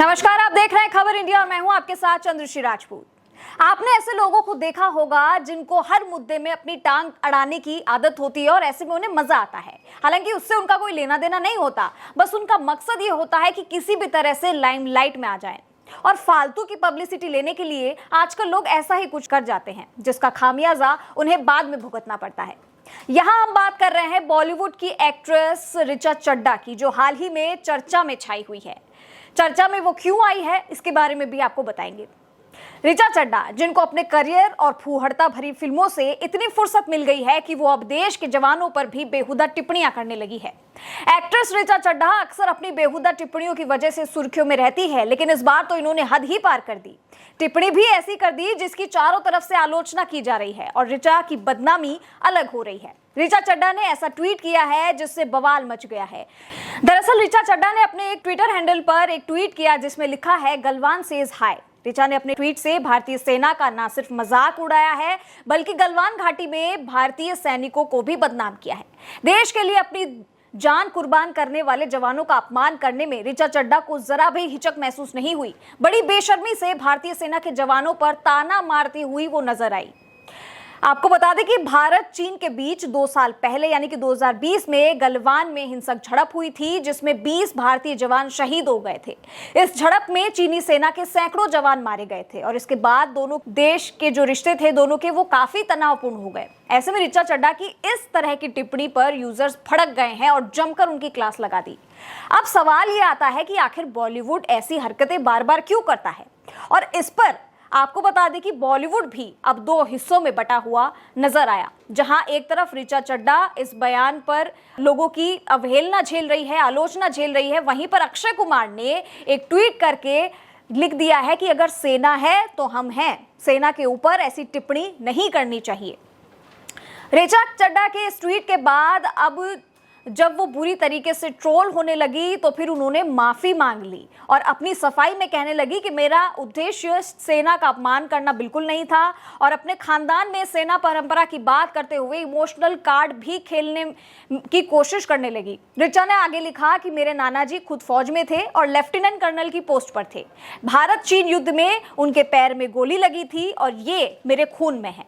नमस्कार, आप देख रहे हैं खबर इंडिया और मैं हूं आपके साथ चंद्रश्री राजपूत। आपने ऐसे लोगों को देखा होगा जिनको हर मुद्दे में अपनी टांग अड़ाने की आदत होती है और ऐसे में उन्हें मजा आता है। हालांकि उससे उनका कोई लेना देना नहीं होता, बस उनका मकसद ये होता है कि किसी भी तरह से लाइमलाइट में आ जाएं। और फालतू की पब्लिसिटी लेने के लिए आजकल लोग ऐसा ही कुछ कर जाते हैं जिसका खामियाजा उन्हें बाद में भुगतना पड़ता है। यहाँ हम बात कर रहे हैं बॉलीवुड की एक्ट्रेस ऋचा चड्ढा की, जो हाल ही में चर्चा में छाई हुई है। चर्चा में वो क्यों आई है, इसके बारे में भी आपको बताएंगे। ऋचा चड्ढा, जिनको अपने करियर और फूहड़ता भरी फिल्मों से इतनी फुर्सत मिल गई है कि वो अब देश के जवानों पर भी बेहुदा टिप्पणियां करने लगी है। एक्ट्रेस ऋचा चड्ढा अक्सर अपनी बेहुदा टिप्पणियों की वजह से सुर्खियों में रहती है, लेकिन इस बार तो इन्होंने हद ही पार कर दी। टिप्पणी भी ऐसी कर दी जिसकी चारों तरफ से आलोचना की जा रही है और ऋचा की बदनामी अलग हो रही है। ऋचा चड्ढा ने ऐसा ट्वीट किया है जिससे बवाल मच गया है। दरअसल ऋचा चड्ढा ने अपने एक ट्विटर हैंडल पर एक ट्वीट किया जिसमें लिखा है, गलवान सेज हाय। ऋचा ने अपने ट्वीट से भारतीय सेना का न सिर्फ मजाक उड़ाया है, बल्कि गलवान घाटी में भारतीय सैनिकों को भी बदनाम किया है। देश के लिए अपनी जान कुर्बान करने वाले जवानों का अपमान करने में ऋचा चड्ढा को जरा भी हिचक महसूस नहीं हुई। बड़ी बेशर्मी से भारतीय सेना के जवानों पर ताना मारती हुई वो नजर आई। आपको बता दें कि भारत चीन के बीच 2 साल पहले यानी कि 2020 में गलवान में हिंसक झड़प हुई थी, जिसमें 20 भारतीय जवान शहीद हो गए थे। इस झड़प में चीनी सेना के सैकड़ों जवान मारे गए थे और इसके बाद दोनों देश के जो रिश्ते थे दोनों के, वो काफी तनावपूर्ण हो गए। ऐसे में ऋचा चड्ढा की इस तरह की टिप्पणी पर यूजर्स भड़क गए हैं और जमकर उनकी क्लास लगा दी। अब सवाल ये आता है कि आखिर बॉलीवुड ऐसी हरकतें बार बार क्यों करता है, और इस पर आपको बता दें कि बॉलीवुड भी अब 2 हिस्सों में बटा हुआ नजर आया। जहां एक तरफ ऋचा चड्ढा इस बयान पर लोगों की अवहेलना झेल रही है, आलोचना झेल रही है, वहीं पर अक्षय कुमार ने एक ट्वीट करके लिख दिया है कि अगर सेना है तो हम हैं, सेना के ऊपर ऐसी टिप्पणी नहीं करनी चाहिए। ऋचा चड्ढा के इस ट्वीट के बाद अब जब वो बुरी तरीके से ट्रोल होने लगी तो फिर उन्होंने माफी मांग ली और अपनी सफाई में कहने लगी कि मेरा उद्देश्य सेना का अपमान करना बिल्कुल नहीं था, और अपने खानदान में सेना परंपरा की बात करते हुए इमोशनल कार्ड भी खेलने की कोशिश करने लगी। ऋचा ने आगे लिखा कि मेरे नाना जी खुद फौज में थे और लेफ्टिनेंट कर्नल की पोस्ट पर थे। भारत चीन युद्ध में उनके पैर में गोली लगी थी और ये मेरे खून में है।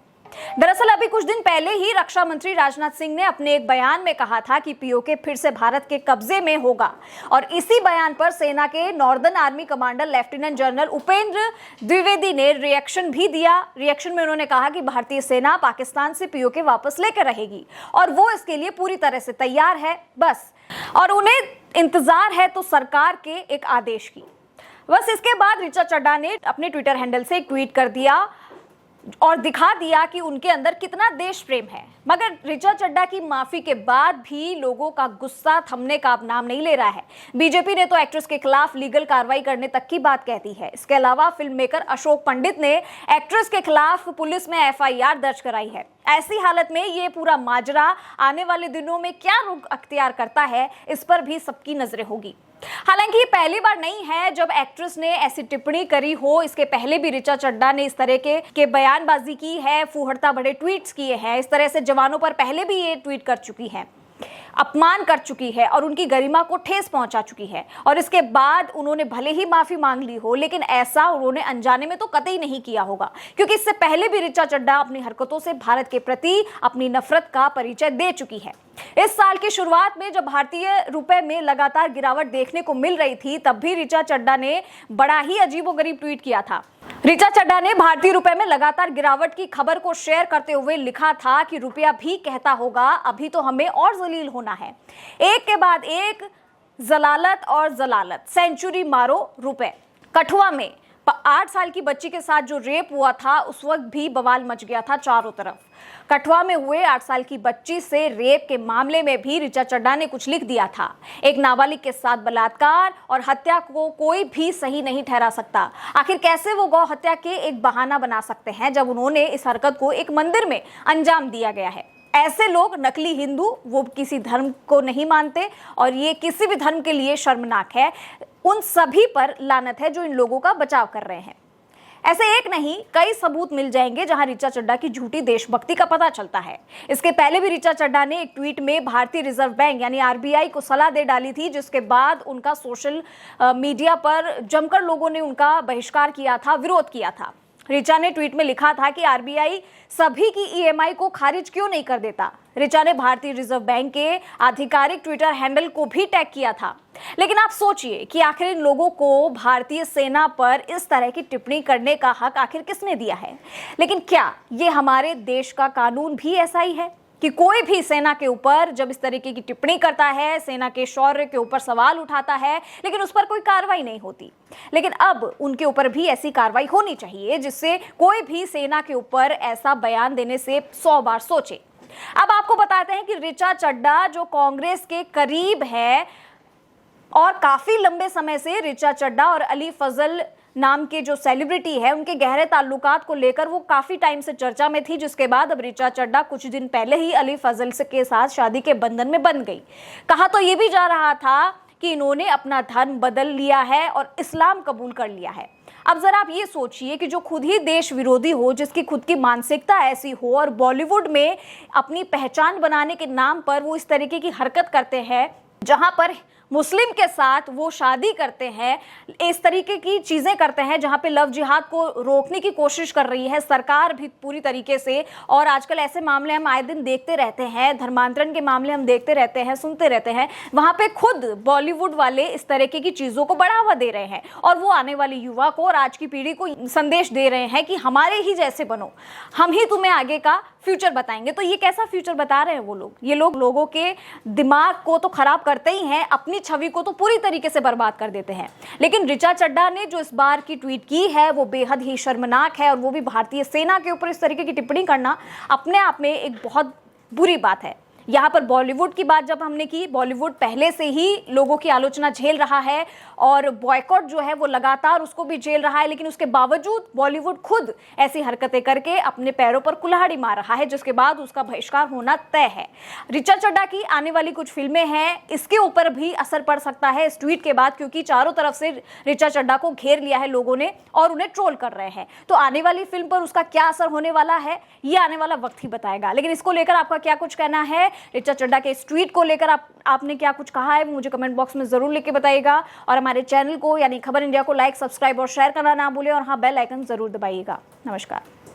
दरअसल अभी कुछ दिन पहले ही रक्षा मंत्री राजनाथ सिंह ने अपने एक बयान में कहा था कि पीओके फिर से भारत के कब्जे में होगा, और इसी बयान पर सेना के northern army commander lieutenant general Upendra Dwivedi ने रिएक्शन भी दिया। रिएक्शन में उन्होंने कहा कि भारतीय सेना पाकिस्तान से पीओके वापस लेकर रहेगी और वो इसके लिए पूरी तरह से तैयार है, बस, और उन्हें इंतजार है तो सरकार के एक आदेश की। बस इसके बाद ऋचा चड्ढा ने अपने ट्विटर हैंडल से एक ट्वीट कर दिया और दिखा दिया कि उनके अंदर कितना देश प्रेम है। मगर ऋचा चड्ढा की माफी के बाद भी लोगों का गुस्सा थमने का अब नाम नहीं ले रहा है। बीजेपी ने तो एक्ट्रेस के खिलाफ लीगल कार्रवाई करने तक की बात कहती है। इसके अलावा फिल्म मेकर अशोक पंडित ने एक्ट्रेस के खिलाफ पुलिस में एफआईआर दर्ज कराई है। ऐसी हालत में ये पूरा माजरा आने वाले दिनों में क्या रुख अख्तियार करता है, इस पर भी सबकी नजरें होगी। हालांकि ये पहली बार नहीं है जब एक्ट्रेस ने ऐसी टिप्पणी करी हो। इसके पहले भी ऋचा चड्ढा ने इस तरह के बयानबाजी की है, फूहड़ता बड़े ट्वीट्स किए हैं। इस तरह से जवानों पर पहले भी ये ट्वीट कर चुकी है, अपमान कर चुकी है और उनकी गरिमा को ठेस पहुंचा चुकी है। और इसके बाद उन्होंने भले ही माफी मांग ली हो, लेकिन ऐसा उन्होंने अनजाने में तो कतई नहीं किया होगा, क्योंकि इससे पहले भी ऋचा चड्ढा अपनी हरकतों से भारत के प्रति अपनी नफरत का परिचय दे चुकी है। इस साल की शुरुआत में जब भारतीय रुपए में लगातार गिरावट देखने को मिल रही थी, तब भी ऋचा चड्ढा ने बड़ा ही अजीबोगरीब ट्वीट किया था। ऋचा चड्ढा ने भारतीय रुपए में लगातार गिरावट की खबर को शेयर करते हुए लिखा था कि रुपया भी कहता होगा अभी तो हमें और जलील होना है, एक के बाद एक जलालत और जलालत, सेंचुरी मारो रुपए। कठुआ में 8 साल की बच्ची के साथ जो रेप हुआ था, उस वक्त भी बवाल मच गया था चारों तरफ। कठुआ में हुए 8 साल की बच्ची से रेप के मामले में भी ऋचा चड्ढा ने कुछ लिख दिया था। एक नाबालिग के साथ बलात्कार और हत्या को कोई भी सही नहीं ठहरा सकता। आखिर कैसे वो गौ हत्या के एक बहाना बना सकते हैं जब उन्होंने इस हरकत को एक मंदिर में अंजाम दिया गया है। ऐसे लोग नकली हिंदू, वो किसी धर्म को नहीं मानते और ये किसी भी धर्म के लिए शर्मनाक है। उन सभी पर लानत है जो इन लोगों का बचाव कर रहे हैं। ऐसे एक नहीं कई सबूत मिल जाएंगे जहां ऋचा चड्ढा की झूठी देशभक्ति का पता चलता है। इसके पहले भी ऋचा चड्ढा ने एक ट्वीट में भारतीय रिजर्व बैंक यानी आरबीआई को सलाह दे डाली थी, जिसके बाद उनका सोशल मीडिया पर जमकर लोगों ने उनका बहिष्कार किया था, विरोध किया था। ऋचा ने ट्वीट में लिखा था कि आरबीआई सभी की ईएमआई को खारिज क्यों नहीं कर देता। ऋचा ने भारतीय रिजर्व बैंक के आधिकारिक ट्विटर हैंडल को भी टैग किया था। लेकिन आप सोचिए कि आखिर इन लोगों को भारतीय सेना पर इस तरह की टिप्पणी करने का हक आखिर किसने दिया है? लेकिन क्या ये हमारे देश का कानून भी ऐसा ही है कि कोई भी सेना के ऊपर जब इस तरीके की टिप्पणी करता है, सेना के शौर्य के ऊपर सवाल उठाता है, लेकिन उस पर कोई कार्रवाई नहीं होती? लेकिन अब उनके ऊपर भी ऐसी कार्रवाई होनी चाहिए जिससे कोई भी सेना के ऊपर ऐसा बयान देने से 100 बार सोचे। अब आपको बताते हैं कि ऋचा चड्ढा जो कांग्रेस के करीब है और काफी लंबे समय से ऋचा चड्ढा और अली फजल नाम के जो सेलिब्रिटी है उनके गहरे ताल्लुकात को लेकर वो काफी टाइम से चर्चा में थी, जिसके बाद अब ऋचा चड्ढा कुछ दिन पहले ही अली फजल से के साथ शादी के बंधन में बंध गई। कहा तो ये भी जा रहा था कि इन्होंने अपना धर्म बदल लिया है और इस्लाम कबूल कर लिया है। अब जरा आप ये सोचिए कि जो खुद ही देश विरोधी हो, जिसकी खुद की मानसिकता ऐसी हो और बॉलीवुड में अपनी पहचान बनाने के नाम पर वो इस तरीके की हरकत करते हैं, जहां पर मुस्लिम के साथ वो शादी करते हैं, इस तरीके की चीजें करते हैं, जहां पे लव जिहाद को रोकने की कोशिश कर रही है सरकार भी पूरी तरीके से। और आजकल ऐसे मामले हम आए दिन देखते रहते हैं, धर्मांतरण के मामले हम देखते रहते हैं, सुनते रहते हैं। वहां पे खुद बॉलीवुड वाले इस तरीके की चीजों को बढ़ावा दे रहे हैं और वो आने वाली युवा को और आज की पीढ़ी को संदेश दे रहे हैं कि हमारे ही जैसे बनो, हम ही तुम्हें आगे का फ्यूचर बताएंगे। तो ये कैसा फ्यूचर बता रहे हैं वो लोग? ये लोग लोगों के दिमाग को तो खराब करते ही हैं, अपनी छवि को तो पूरी तरीके से बर्बाद कर देते हैं। लेकिन ऋचा चड्ढा ने जो इस बार की ट्वीट की है वो बेहद ही शर्मनाक है, और वो भी भारतीय सेना के ऊपर इस तरीके की टिप्पणी करना अपने आप में एक बहुत बुरी बात है। यहाँ पर बॉलीवुड की बात जब हमने की, बॉलीवुड पहले से ही लोगों की आलोचना झेल रहा है और बॉयकॉट जो है वो लगातार उसको भी झेल रहा है, लेकिन उसके बावजूद बॉलीवुड खुद ऐसी हरकतें करके अपने पैरों पर कुल्हाड़ी मार रहा है, जिसके बाद उसका बहिष्कार होना तय है। ऋचा चड्ढा की आने वाली कुछ फिल्में हैं, इसके ऊपर भी असर पड़ सकता है इस ट्वीट के बाद, क्योंकि चारों तरफ से ऋचा चड्ढा को घेर लिया है लोगों ने और उन्हें ट्रोल कर रहे हैं। तो आने वाली फिल्म पर उसका क्या असर होने वाला है ये आने वाला वक्त ही बताएगा। लेकिन इसको लेकर आपका क्या कुछ कहना है, ऋचा चड्ढा के इस ट्वीट को लेकर आपने क्या कुछ कहा है, मुझे कमेंट बॉक्स में जरूर लिख के बताइएगा। और हमारे चैनल को यानी खबर इंडिया को लाइक, सब्सक्राइब और शेयर करना ना भूलें, और हाँ, बेल आइकन जरूर दबाइएगा। नमस्कार।